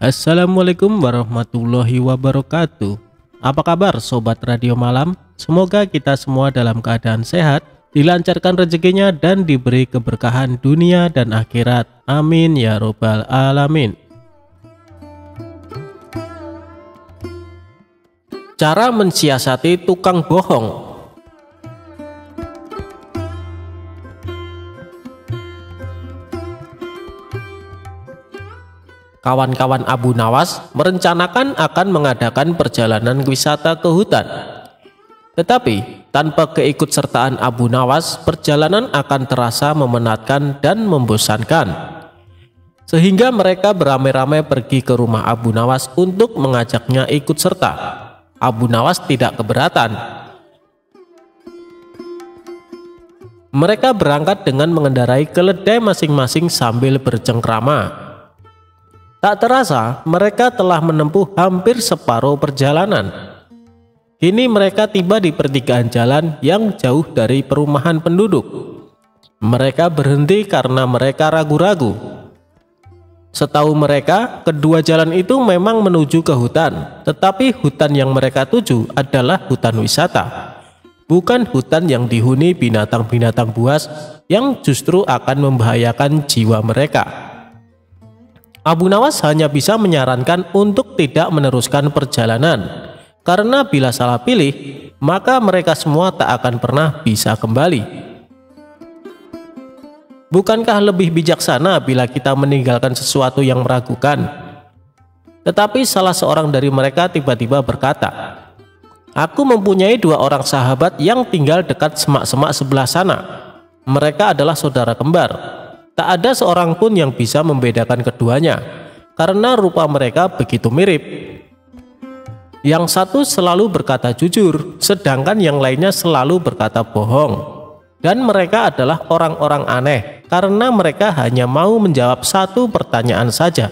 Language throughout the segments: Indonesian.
Assalamualaikum warahmatullahi wabarakatuh. Apa kabar sobat radio malam? Semoga kita semua dalam keadaan sehat, dilancarkan rezekinya dan diberi keberkahan dunia dan akhirat. Amin ya robbal alamin. Cara mensiasati tukang bohong. Kawan-kawan Abu Nawas merencanakan akan mengadakan perjalanan wisata ke hutan. Tetapi tanpa keikutsertaan Abu Nawas, perjalanan akan terasa memenatkan dan membosankan. Sehingga mereka beramai-ramai pergi ke rumah Abu Nawas untuk mengajaknya ikut serta. Abu Nawas tidak keberatan. Mereka berangkat dengan mengendarai keledai masing-masing sambil bercengkrama. Tak terasa mereka telah menempuh hampir separuh perjalanan. Kini mereka tiba di pertigaan jalan yang jauh dari perumahan penduduk. Mereka berhenti karena mereka ragu-ragu. Setahu mereka, kedua jalan itu memang menuju ke hutan, tetapi hutan yang mereka tuju adalah hutan wisata, bukan hutan yang dihuni binatang-binatang buas yang justru akan membahayakan jiwa mereka. Abu Nawas hanya bisa menyarankan untuk tidak meneruskan perjalanan, karena bila salah pilih, maka mereka semua tak akan pernah bisa kembali. Bukankah lebih bijaksana bila kita meninggalkan sesuatu yang meragukan? Tetapi salah seorang dari mereka tiba-tiba berkata, "Aku mempunyai dua orang sahabat yang tinggal dekat semak-semak sebelah sana. Mereka adalah saudara kembar. Tak ada seorang pun yang bisa membedakan keduanya, karena rupa mereka begitu mirip. Yang satu selalu berkata jujur, sedangkan yang lainnya selalu berkata bohong. Dan mereka adalah orang-orang aneh, karena mereka hanya mau menjawab satu pertanyaan saja.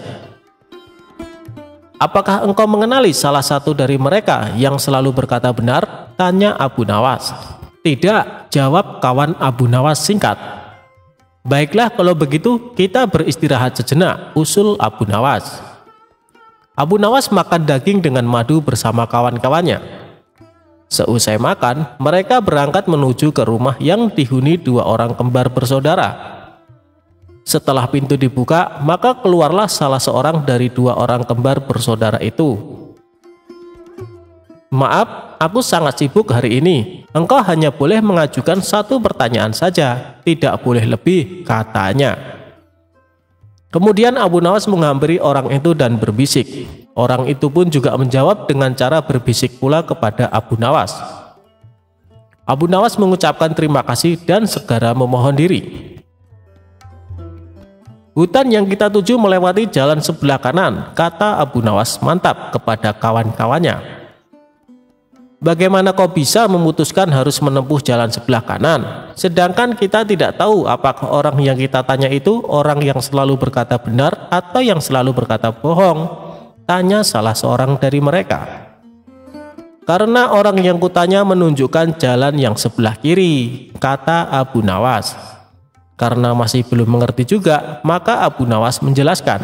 Apakah engkau mengenali salah satu dari mereka yang selalu berkata benar?" tanya Abu Nawas. "Tidak," jawab kawan Abu Nawas singkat. "Baiklah kalau begitu kita beristirahat sejenak," usul Abu Nawas. Abu Nawas makan daging dengan madu bersama kawan-kawannya. Seusai makan, mereka berangkat menuju ke rumah yang dihuni dua orang kembar bersaudara. Setelah pintu dibuka, maka keluarlah salah seorang dari dua orang kembar bersaudara itu. "Maaf, aku sangat sibuk hari ini. Engkau hanya boleh mengajukan satu pertanyaan saja, tidak boleh lebih," katanya. Kemudian Abu Nawas menghampiri orang itu dan berbisik. Orang itu pun juga menjawab dengan cara berbisik pula kepada Abu Nawas. Abu Nawas mengucapkan terima kasih dan segera memohon diri. "Hutan yang kita tuju melewati jalan sebelah kanan," kata Abu Nawas mantap kepada kawan-kawannya. "Bagaimana kau bisa memutuskan harus menempuh jalan sebelah kanan? Sedangkan kita tidak tahu apakah orang yang kita tanya itu orang yang selalu berkata benar atau yang selalu berkata bohong?" tanya salah seorang dari mereka. "Karena orang yang kutanya menunjukkan jalan yang sebelah kiri," kata Abu Nawas. Karena masih belum mengerti juga, maka Abu Nawas menjelaskan,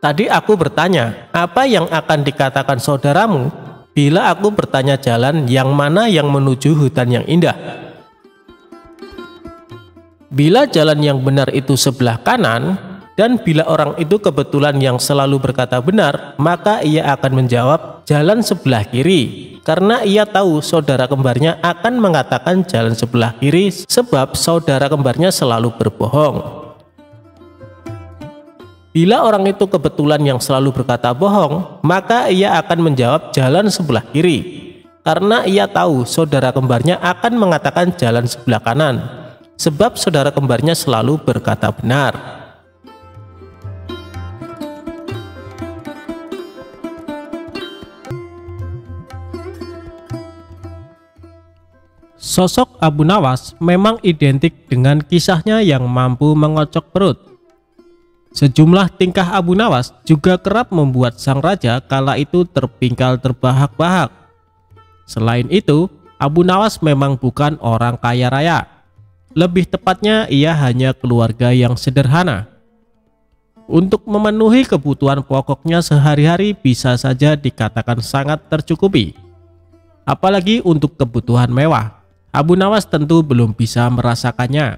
"Tadi aku bertanya, apa yang akan dikatakan saudaramu bila aku bertanya jalan yang mana yang menuju hutan yang indah? Bila jalan yang benar itu sebelah kanan, dan bila orang itu kebetulan yang selalu berkata benar, maka ia akan menjawab jalan sebelah kiri, karena ia tahu saudara kembarnya akan mengatakan jalan sebelah kiri sebab saudara kembarnya selalu berbohong. Bila orang itu kebetulan yang selalu berkata bohong, maka ia akan menjawab jalan sebelah kiri, karena ia tahu saudara kembarnya akan mengatakan jalan sebelah kanan, sebab saudara kembarnya selalu berkata benar." Sosok Abu Nawas memang identik dengan kisahnya yang mampu mengocok perut. Sejumlah tingkah Abu Nawas juga kerap membuat sang raja kala itu terpingkal terbahak-bahak. Selain itu, Abu Nawas memang bukan orang kaya raya. Lebih tepatnya ia hanya keluarga yang sederhana. Untuk memenuhi kebutuhan pokoknya sehari-hari bisa saja dikatakan sangat tercukupi. Apalagi untuk kebutuhan mewah, Abu Nawas tentu belum bisa merasakannya.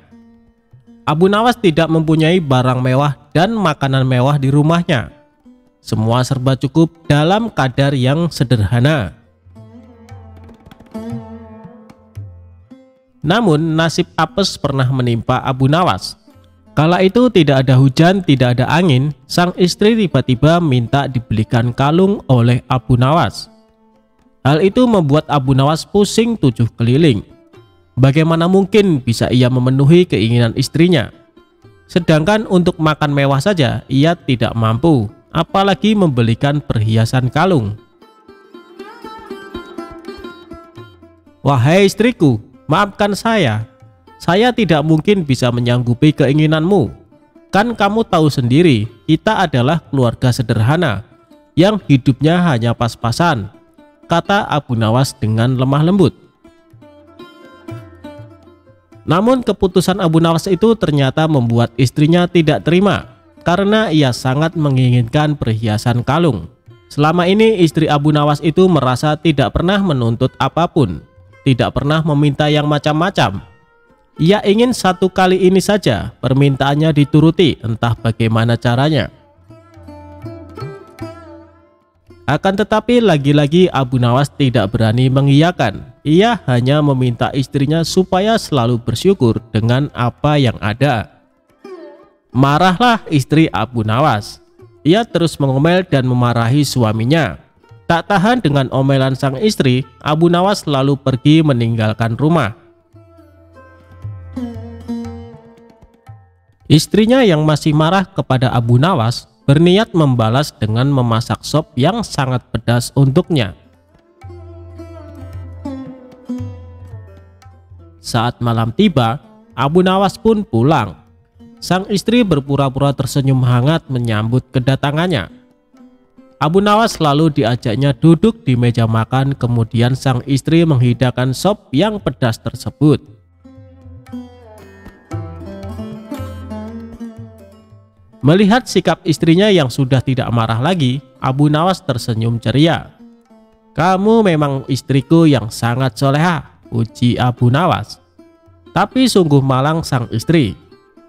Abu Nawas tidak mempunyai barang mewah dan makanan mewah di rumahnya. Semua serba cukup dalam kadar yang sederhana. Namun nasib apes pernah menimpa Abu Nawas. Kala itu tidak ada hujan, tidak ada angin, sang istri tiba-tiba minta dibelikan kalung oleh Abu Nawas. Hal itu membuat Abu Nawas pusing 7 keliling. Bagaimana mungkin bisa ia memenuhi keinginan istrinya? Sedangkan untuk makan mewah saja ia tidak mampu, apalagi membelikan perhiasan kalung. "Wahai istriku, maafkan saya tidak mungkin bisa menyanggupi keinginanmu. Kan kamu tahu sendiri, kita adalah keluarga sederhana yang hidupnya hanya pas-pasan," kata Abu Nawas dengan lemah lembut. Namun keputusan Abu Nawas itu ternyata membuat istrinya tidak terima, karena ia sangat menginginkan perhiasan kalung. Selama ini istri Abu Nawas itu merasa tidak pernah menuntut apapun, tidak pernah meminta yang macam-macam. Ia ingin satu kali ini saja permintaannya dituruti, entah bagaimana caranya. Akan tetapi lagi-lagi Abu Nawas tidak berani mengiyakan. Ia hanya meminta istrinya supaya selalu bersyukur dengan apa yang ada. Marahlah istri Abu Nawas. Ia terus mengomel dan memarahi suaminya. Tak tahan dengan omelan sang istri, Abu Nawas lalu pergi meninggalkan rumah. Istrinya yang masih marah kepada Abu Nawas berniat membalas dengan memasak sop yang sangat pedas untuknya. Saat malam tiba, Abu Nawas pun pulang. Sang istri berpura-pura tersenyum hangat menyambut kedatangannya. Abu Nawas lalu diajaknya duduk di meja makan, kemudian sang istri menghidangkan sop yang pedas tersebut. Melihat sikap istrinya yang sudah tidak marah lagi, Abu Nawas tersenyum ceria. "Kamu memang istriku yang sangat soleha," puji Abu Nawas. Tapi sungguh malang sang istri.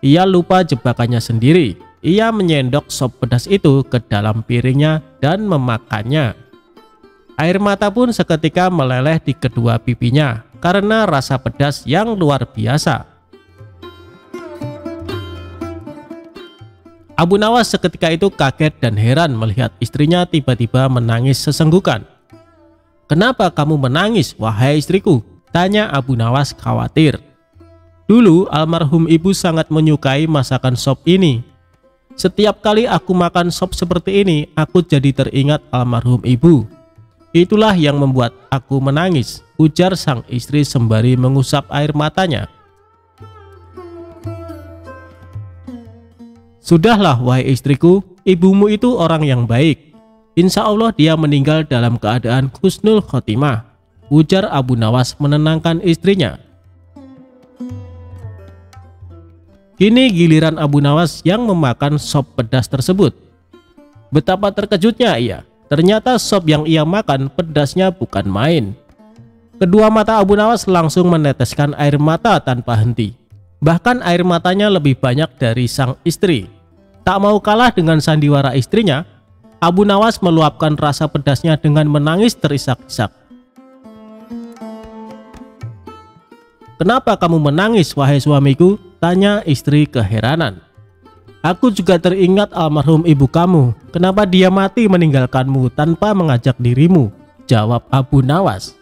Ia lupa jebakannya sendiri. Ia menyendok sop pedas itu ke dalam piringnya dan memakannya. Air mata pun seketika meleleh di kedua pipinya karena rasa pedas yang luar biasa. Abu Nawas seketika itu kaget dan heran melihat istrinya tiba-tiba menangis sesenggukan. "Kenapa kamu menangis, wahai istriku?" tanya Abu Nawas khawatir. "Dulu almarhum ibu sangat menyukai masakan sop ini. Setiap kali aku makan sop seperti ini, aku jadi teringat almarhum ibu. Itulah yang membuat aku menangis," ujar sang istri sembari mengusap air matanya. "Sudahlah wahai istriku, ibumu itu orang yang baik. Insya Allah dia meninggal dalam keadaan husnul khotimah," ujar Abu Nawas menenangkan istrinya. Kini giliran Abu Nawas yang memakan sop pedas tersebut. Betapa terkejutnya ia, ternyata sop yang ia makan pedasnya bukan main. Kedua mata Abu Nawas langsung meneteskan air mata tanpa henti. Bahkan air matanya lebih banyak dari sang istri. Tak mau kalah dengan sandiwara istrinya, Abu Nawas meluapkan rasa pedasnya dengan menangis terisak-isak. "Kenapa kamu menangis, wahai suamiku?" tanya istri keheranan. "Aku juga teringat almarhum ibu kamu. Kenapa dia mati meninggalkanmu tanpa mengajak dirimu?" jawab Abu Nawas.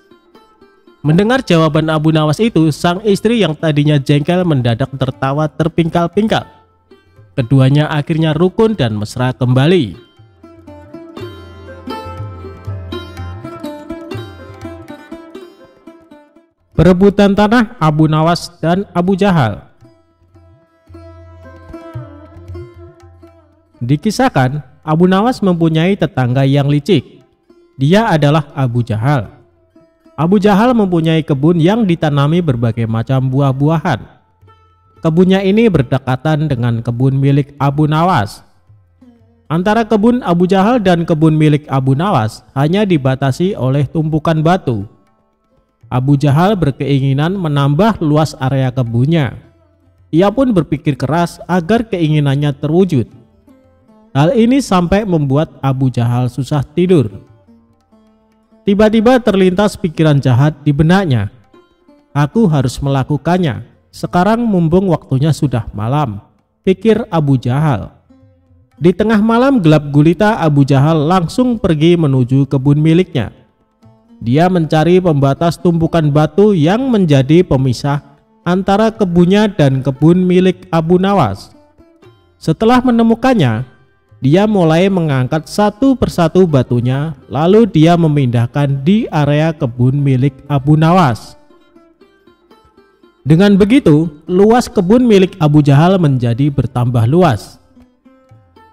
Mendengar jawaban Abu Nawas itu, sang istri yang tadinya jengkel mendadak tertawa terpingkal-pingkal. Keduanya akhirnya rukun dan mesra kembali. Perebutan tanah Abu Nawas dan Abu Jahal. Dikisahkan, Abu Nawas mempunyai tetangga yang licik. Dia adalah Abu Jahal. Abu Jahal mempunyai kebun yang ditanami berbagai macam buah-buahan. Kebunnya ini berdekatan dengan kebun milik Abu Nawas. Antara kebun Abu Jahal dan kebun milik Abu Nawas hanya dibatasi oleh tumpukan batu. Abu Jahal berkeinginan menambah luas area kebunnya. Ia pun berpikir keras agar keinginannya terwujud. Hal ini sampai membuat Abu Jahal susah tidur. Tiba-tiba terlintas pikiran jahat di benaknya. Aku harus melakukannya. Sekarang mumpung waktunya sudah malam, pikir Abu Jahal. Di tengah malam gelap gulita, Abu Jahal langsung pergi menuju kebun miliknya. Dia mencari pembatas tumpukan batu yang menjadi pemisah antara kebunnya dan kebun milik Abu Nawas. Setelah menemukannya, dia mulai mengangkat satu persatu batunya, lalu dia memindahkan di area kebun milik Abu Nawas. Dengan begitu, luas kebun milik Abu Jahal menjadi bertambah luas.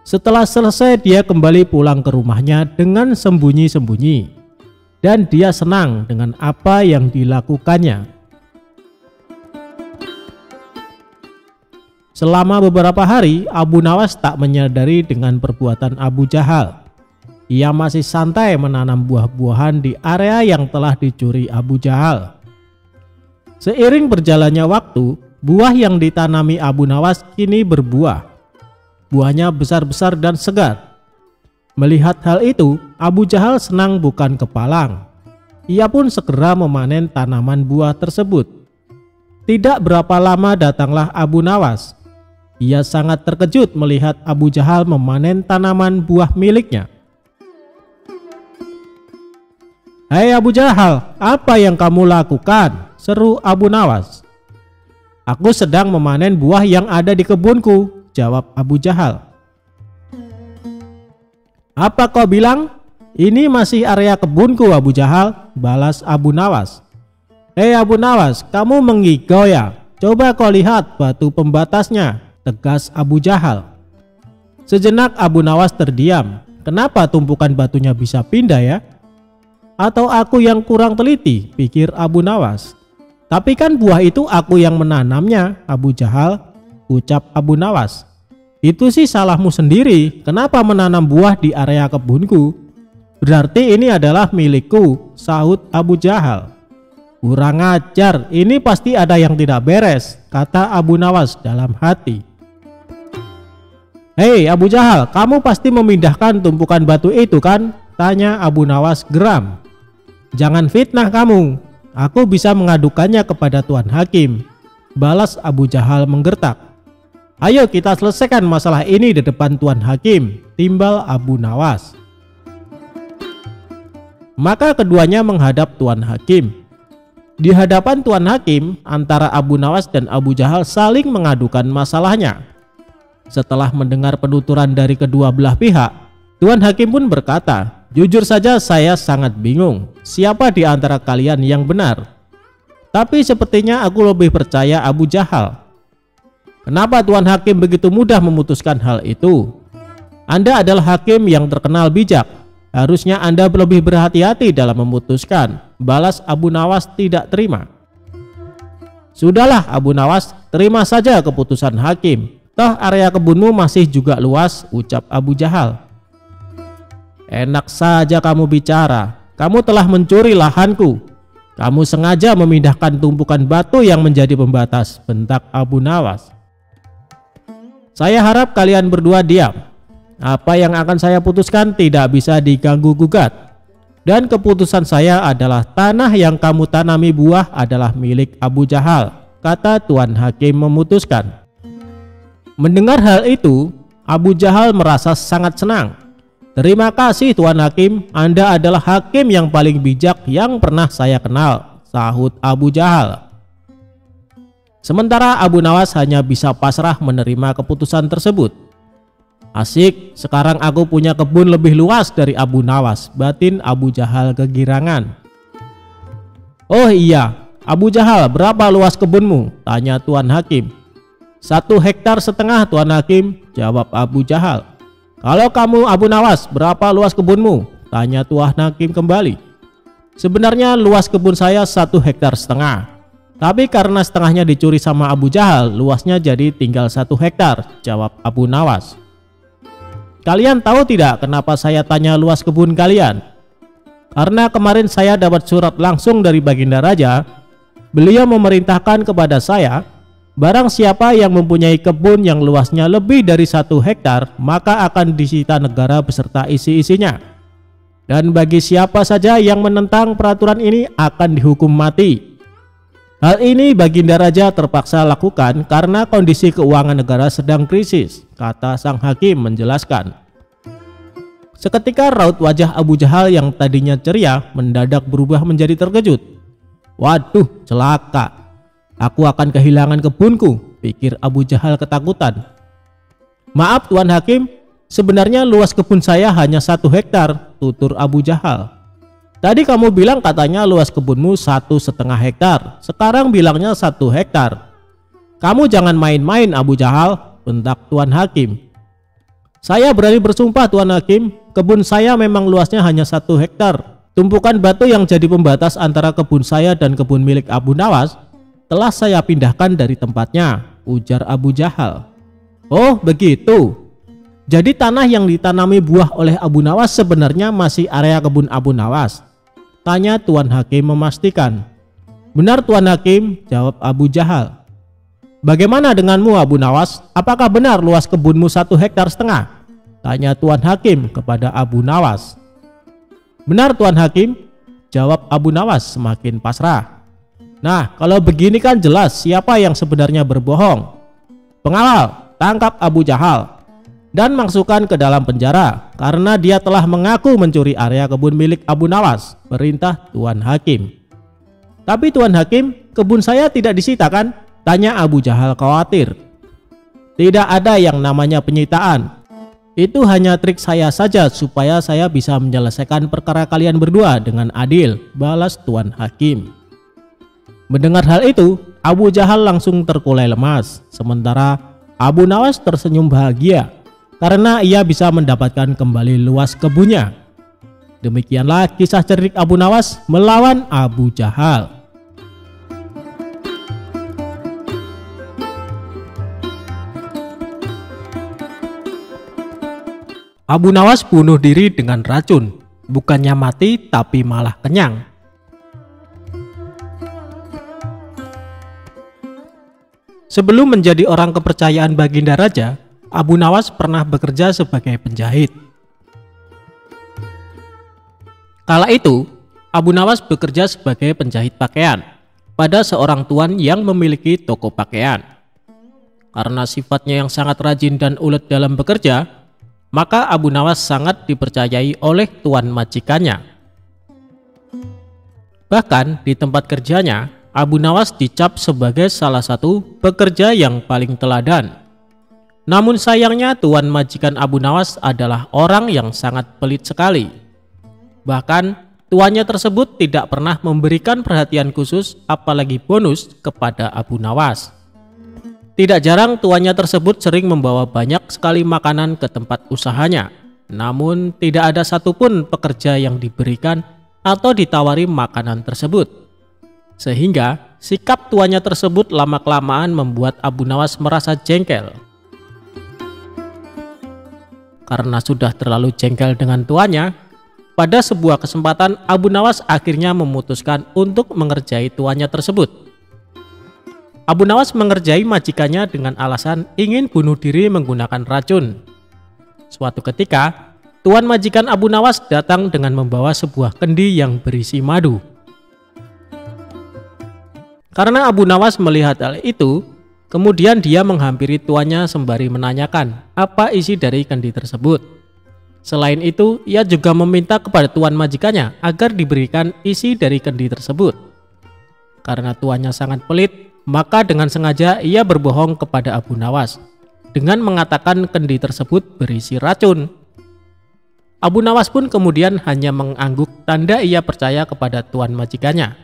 Setelah selesai, dia kembali pulang ke rumahnya dengan sembunyi-sembunyi. Dan dia senang dengan apa yang dilakukannya. Selama beberapa hari, Abu Nawas tak menyadari dengan perbuatan Abu Jahal. Ia masih santai menanam buah-buahan di area yang telah dicuri Abu Jahal. Seiring berjalannya waktu, buah yang ditanami Abu Nawas kini berbuah. Buahnya besar-besar dan segar. Melihat hal itu, Abu Jahal senang bukan kepalang. Ia pun segera memanen tanaman buah tersebut. Tidak berapa lama datanglah Abu Nawas. Ia sangat terkejut melihat Abu Jahal memanen tanaman buah miliknya. "Hei Abu Jahal, apa yang kamu lakukan?" seru Abu Nawas. "Aku sedang memanen buah yang ada di kebunku," jawab Abu Jahal. "Apa kau bilang? Ini masih area kebunku Abu Jahal," balas Abu Nawas. "Hei Abu Nawas, kamu mengigau ya? Coba kau lihat batu pembatasnya," tegas Abu Jahal. Sejenak Abu Nawas terdiam. Kenapa tumpukan batunya bisa pindah ya? Atau aku yang kurang teliti, pikir Abu Nawas. Tapi kan buah itu aku yang menanamnya, Abu Jahal, ucap Abu Nawas. Itu sih salahmu sendiri, kenapa menanam buah di area kebunku? Berarti ini adalah milikku, sahut Abu Jahal. Kurang ajar, ini pasti ada yang tidak beres, kata Abu Nawas dalam hati. Hei Abu Jahal, kamu pasti memindahkan tumpukan batu itu kan? Tanya Abu Nawas geram. Jangan fitnah kamu, aku bisa mengadukannya kepada Tuan Hakim, balas Abu Jahal menggertak. Ayo kita selesaikan masalah ini di depan Tuan Hakim, timbal Abu Nawas. Maka keduanya menghadap Tuan Hakim. Di hadapan Tuan Hakim, antara Abu Nawas dan Abu Jahal saling mengadukan masalahnya. Setelah mendengar penuturan dari kedua belah pihak, Tuan Hakim pun berkata, jujur saja saya sangat bingung, siapa di antara kalian yang benar? Tapi sepertinya aku lebih percaya Abu Jahal. Kenapa Tuan Hakim begitu mudah memutuskan hal itu? Anda adalah hakim yang terkenal bijak. Harusnya Anda lebih berhati-hati dalam memutuskan, balas Abu Nawas tidak terima. Sudahlah Abu Nawas, terima saja keputusan hakim. Toh area kebunmu masih juga luas, ucap Abu Jahal. Enak saja kamu bicara, kamu telah mencuri lahanku. Kamu sengaja memindahkan tumpukan batu yang menjadi pembatas, bentak Abu Nawas. Saya harap kalian berdua diam. Apa yang akan saya putuskan tidak bisa diganggu gugat. Dan keputusan saya adalah tanah yang kamu tanami buah adalah milik Abu Jahal, kata Tuan Hakim memutuskan. Mendengar hal itu, Abu Jahal merasa sangat senang. Terima kasih Tuan Hakim, Anda adalah hakim yang paling bijak yang pernah saya kenal, sahut Abu Jahal. Sementara Abu Nawas hanya bisa pasrah menerima keputusan tersebut. Asik, sekarang aku punya kebun lebih luas dari Abu Nawas, batin Abu Jahal kegirangan. Oh iya, Abu Jahal, berapa luas kebunmu? Tanya Tuan Hakim. 1,5 hektar Tuan Hakim, jawab Abu Jahal. Kalau kamu Abu Nawas, berapa luas kebunmu? Tanya Tuan Hakim kembali. Sebenarnya luas kebun saya 1,5 hektar. Tapi karena setengahnya dicuri sama Abu Jahal, luasnya jadi tinggal 1 hektar, jawab Abu Nawas. kalian tahu tidak kenapa saya tanya luas kebun kalian? Karena kemarin saya dapat surat langsung dari Baginda Raja. Beliau memerintahkan kepada saya, barang siapa yang mempunyai kebun yang luasnya lebih dari 1 hektar, maka akan disita negara beserta isi-isinya. Dan bagi siapa saja yang menentang peraturan ini akan dihukum mati. Hal ini Baginda Raja terpaksa lakukan karena kondisi keuangan negara sedang krisis, kata sang hakim menjelaskan. Seketika raut wajah Abu Jahal yang tadinya ceria mendadak berubah menjadi terkejut. Waduh, celaka. Aku akan kehilangan kebunku, pikir Abu Jahal ketakutan. Maaf Tuan Hakim, sebenarnya luas kebun saya hanya 1 hektar, tutur Abu Jahal. Tadi kamu bilang katanya luas kebunmu 1,5 hektar, sekarang bilangnya 1 hektar. Kamu jangan main-main Abu Jahal, bentak Tuan Hakim. Saya berani bersumpah Tuan Hakim, kebun saya memang luasnya hanya 1 hektar. Tumpukan batu yang jadi pembatas antara kebun saya dan kebun milik Abu Nawas telah saya pindahkan dari tempatnya, ujar Abu Jahal. Oh begitu. Jadi tanah yang ditanami buah oleh Abu Nawas sebenarnya masih area kebun Abu Nawas? Tanya Tuan Hakim memastikan. Benar Tuan Hakim, jawab Abu Jahal. Bagaimana denganmu Abu Nawas? Apakah benar luas kebunmu 1,5 hektar? Tanya Tuan Hakim kepada Abu Nawas. Benar Tuan Hakim, jawab Abu Nawas semakin pasrah. Nah kalau begini kan jelas siapa yang sebenarnya berbohong. Pengawal, tangkap Abu Jahal dan masukkan ke dalam penjara karena dia telah mengaku mencuri area kebun milik Abu Nawas, perintah Tuan Hakim. Tapi Tuan Hakim, kebun saya tidak disita kan? Tanya Abu Jahal khawatir. Tidak ada yang namanya penyitaan. Itu hanya trik saya saja supaya saya bisa menyelesaikan perkara kalian berdua dengan adil, balas Tuan Hakim. Mendengar hal itu, Abu Jahal langsung terkulai lemas, sementara Abu Nawas tersenyum bahagia karena ia bisa mendapatkan kembali luas kebunnya. Demikianlah kisah cerdik Abu Nawas melawan Abu Jahal. Abu Nawas bunuh diri dengan racun, bukannya mati tapi malah kenyang. Sebelum menjadi orang kepercayaan Baginda Raja, Abu Nawas pernah bekerja sebagai penjahit. Kala itu, Abu Nawas bekerja sebagai penjahit pakaian pada seorang tuan yang memiliki toko pakaian. Karena sifatnya yang sangat rajin dan ulet dalam bekerja, maka Abu Nawas sangat dipercayai oleh tuan majikannya. Bahkan di tempat kerjanya, Abu Nawas dicap sebagai salah satu pekerja yang paling teladan. Namun sayangnya tuan majikan Abu Nawas adalah orang yang sangat pelit sekali. Bahkan tuannya tersebut tidak pernah memberikan perhatian khusus apalagi bonus kepada Abu Nawas. Tidak jarang tuannya tersebut sering membawa banyak sekali makanan ke tempat usahanya. Namun tidak ada satupun pekerja yang diberikan atau ditawari makanan tersebut. Sehingga sikap tuannya tersebut lama-kelamaan membuat Abu Nawas merasa jengkel. Karena sudah terlalu jengkel dengan tuannya, pada sebuah kesempatan Abu Nawas akhirnya memutuskan untuk mengerjai tuannya tersebut. Abu Nawas mengerjai majikannya dengan alasan ingin bunuh diri menggunakan racun. Suatu ketika, tuan majikan Abu Nawas datang dengan membawa sebuah kendi yang berisi madu. Karena Abu Nawas melihat hal itu, kemudian dia menghampiri tuannya sembari menanyakan apa isi dari kendi tersebut. Selain itu, ia juga meminta kepada tuan majikannya agar diberikan isi dari kendi tersebut. Karena tuannya sangat pelit, maka dengan sengaja ia berbohong kepada Abu Nawas dengan mengatakan kendi tersebut berisi racun. Abu Nawas pun kemudian hanya mengangguk tanda ia percaya kepada tuan majikannya.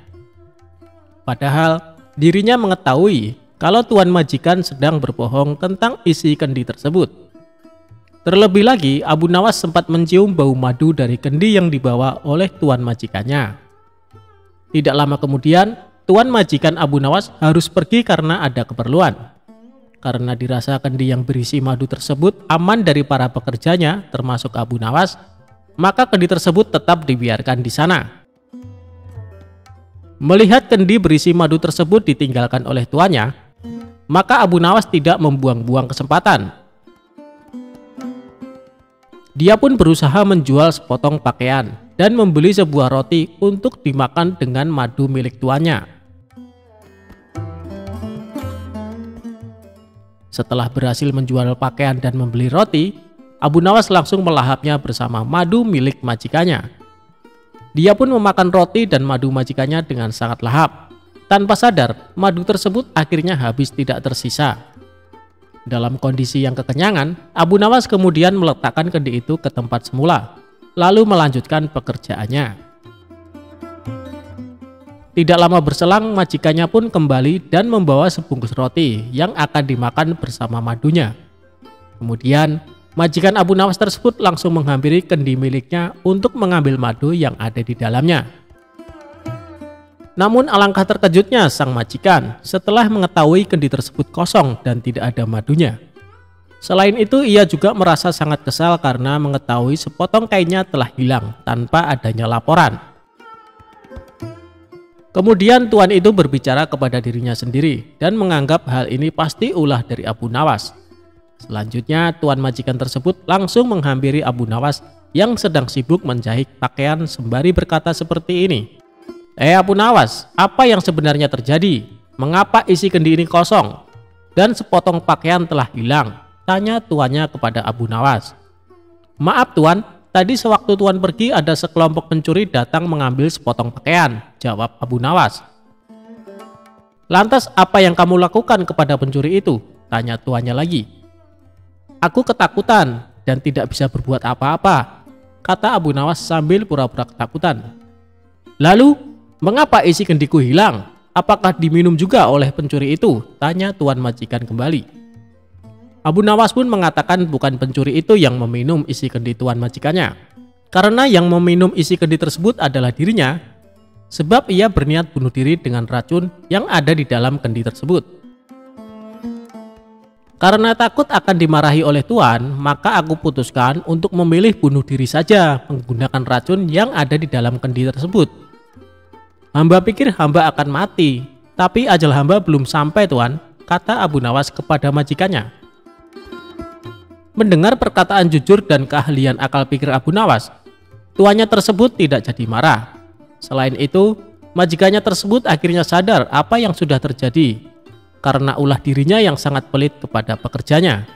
Padahal dirinya mengetahui kalau tuan majikan sedang berbohong tentang isi kendi tersebut. Terlebih lagi, Abu Nawas sempat mencium bau madu dari kendi yang dibawa oleh tuan majikannya. Tidak lama kemudian, tuan majikan Abu Nawas harus pergi karena ada keperluan. karena dirasa kendi yang berisi madu tersebut aman dari para pekerjanya termasuk Abu Nawas, maka kendi tersebut tetap dibiarkan di sana. Melihat kendi berisi madu tersebut ditinggalkan oleh tuannya, maka Abu Nawas tidak membuang-buang kesempatan. Dia pun berusaha menjual sepotong pakaian dan membeli sebuah roti untuk dimakan dengan madu milik tuannya. Setelah berhasil menjual pakaian dan membeli roti, Abu Nawas langsung melahapnya bersama madu milik majikannya. Dia pun memakan roti dan madu majikannya dengan sangat lahap. Tanpa sadar, madu tersebut akhirnya habis tidak tersisa. Dalam kondisi yang kekenyangan, Abu Nawas kemudian meletakkan kendi itu ke tempat semula, lalu melanjutkan pekerjaannya. Tidak lama berselang, majikannya pun kembali dan membawa sebungkus roti yang akan dimakan bersama madunya. Kemudian, majikan Abu Nawas tersebut langsung menghampiri kendi miliknya untuk mengambil madu yang ada di dalamnya. Namun alangkah terkejutnya sang majikan setelah mengetahui kendi tersebut kosong dan tidak ada madunya. Selain itu, ia juga merasa sangat kesal karena mengetahui sepotong kainnya telah hilang tanpa adanya laporan. Kemudian tuan itu berbicara kepada dirinya sendiri dan menganggap hal ini pasti ulah dari Abu Nawas. Selanjutnya, tuan majikan tersebut langsung menghampiri Abu Nawas yang sedang sibuk menjahit pakaian sembari berkata seperti ini. Abu Nawas, apa yang sebenarnya terjadi? Mengapa isi kendi ini kosong? Dan sepotong pakaian telah hilang? Tanya tuannya kepada Abu Nawas. Maaf tuan, tadi sewaktu tuan pergi ada sekelompok pencuri datang mengambil sepotong pakaian, jawab Abu Nawas. Lantas apa yang kamu lakukan kepada pencuri itu? Tanya tuannya lagi. Aku ketakutan dan tidak bisa berbuat apa-apa, kata Abu Nawas sambil pura-pura ketakutan. Lalu, mengapa isi kendiku hilang? Apakah diminum juga oleh pencuri itu? Tanya tuan majikan kembali. Abu Nawas pun mengatakan bukan pencuri itu yang meminum isi kendi tuan majikannya, karena yang meminum isi kendi tersebut adalah dirinya, sebab ia berniat bunuh diri dengan racun yang ada di dalam kendi tersebut. Karena takut akan dimarahi oleh tuan, maka aku putuskan untuk memilih bunuh diri saja menggunakan racun yang ada di dalam kendi tersebut. Hamba pikir hamba akan mati, tapi ajal hamba belum sampai tuan, kata Abu Nawas kepada majikannya. Mendengar perkataan jujur dan keahlian akal pikir Abu Nawas, tuannya tersebut tidak jadi marah. Selain itu, majikannya tersebut akhirnya sadar apa yang sudah terjadi, karena ulah dirinya yang sangat pelit kepada pekerjanya.